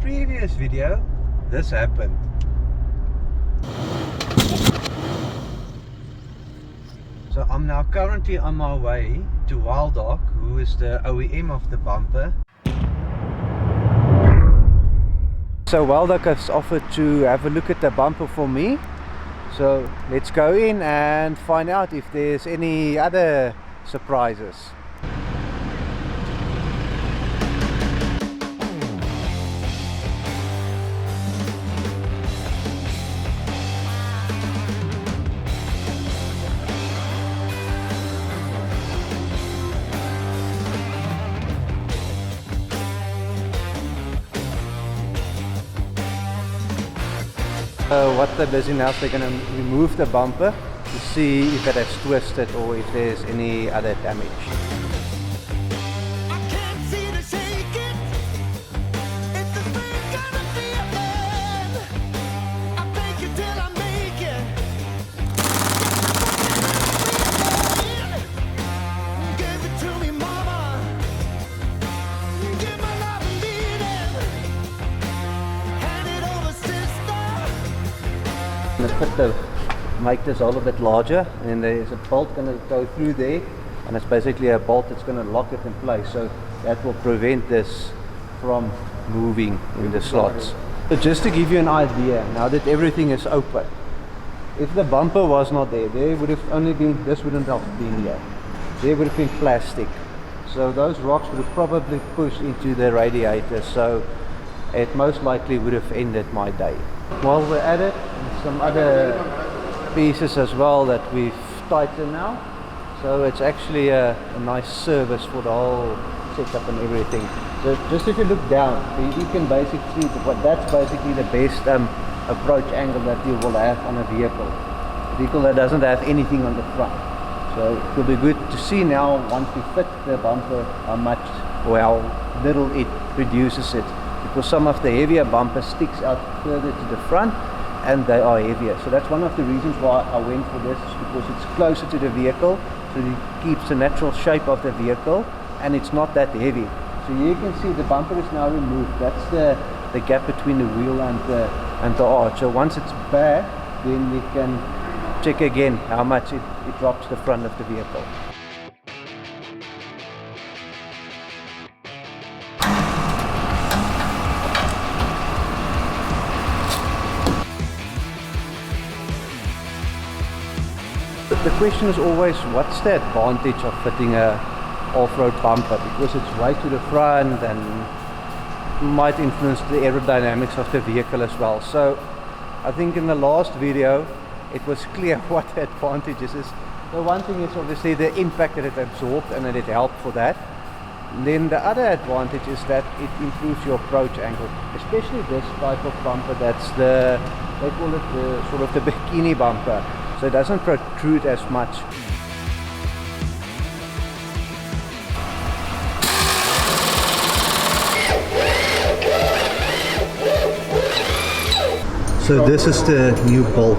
previous video, this happened. So I'm now currently on my way to Wildog, who is the OEM of the bumper. So Wildog has offered to have a look at the bumper for me. So let's go in and find out if there's any other surprises. What they're busy now is they're going to remove the bumper to see if it has twisted or if there's any other damage. To make this all a bit larger, and there's a bolt going to go through there, and it's basically a bolt that's going to lock it in place, so that will prevent this from moving in the slots. So just to give you an idea, now that everything is open, if the bumper was not there, there would have only been, this wouldn't have been here, there would have been plastic, so those rocks would have probably pushed into the radiator, so it most likely would have ended my day. While we're at it, some other pieces as well that we've tightened now, so it's actually a nice service for the whole setup and everything. So just if you look down, you can basically see that that's basically the best approach angle that you will have on a vehicle that doesn't have anything on the front. So it will be good to see now, once we fit the bumper, how much or how little it reduces it, because some of the heavier bumpers sticks out further to the front and they are heavier. So that's one of the reasons why I went for this, is because it's closer to the vehicle, so it keeps the natural shape of the vehicle and it's not that heavy. So you can see the bumper is now removed. That's the gap between the wheel and the arch. So once it's back, then we can check again how much it drops the front of the vehicle. The question is always, what's the advantage of fitting a off-road bumper? Because it's right to the front and might influence the aerodynamics of the vehicle as well. So I think in the last video it was clear what the advantages is. The one thing is obviously the impact that it absorbed and that it helped for that. And then the other advantage is that it improves your approach angle, especially this type of bumper. That's they call it the sort of the bikini bumper. So it doesn't protrude as much. So this is the new bolt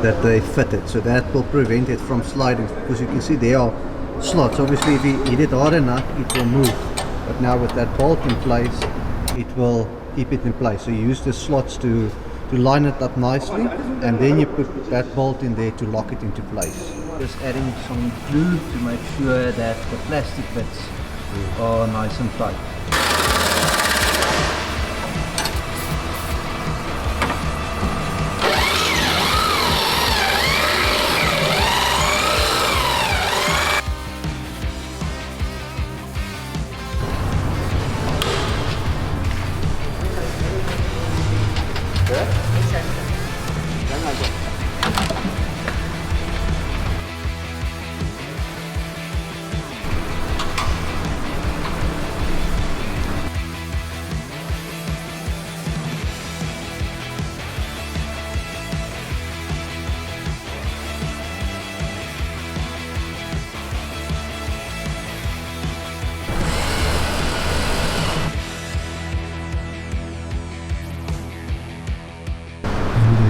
that they fitted, so that will prevent it from sliding, because you can see there are slots. Obviously if you hit it hard enough it will move, but now with that bolt in place it will keep it in place. So you use the slots to line it up nicely, and then you put that bolt in there to lock it into place. Just adding some glue to make sure that the plastic bits are nice and tight.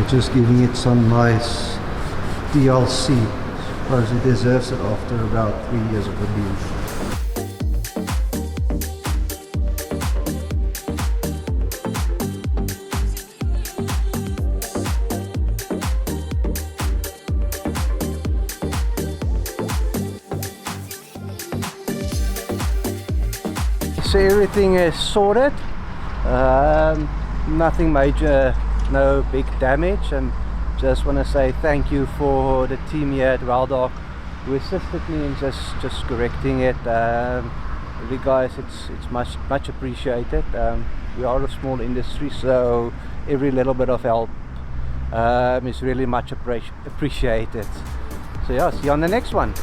Just giving it some nice DLC. I suppose it deserves it after about 3 years of abuse. so everything is sorted. Nothing major, no big damage, and just want to say thank you for the team here at Wildog who assisted me in just correcting it. Really guys, it's much appreciated. We are a small industry, so every little bit of help is really much appreciated. So yeah, see you on the next one.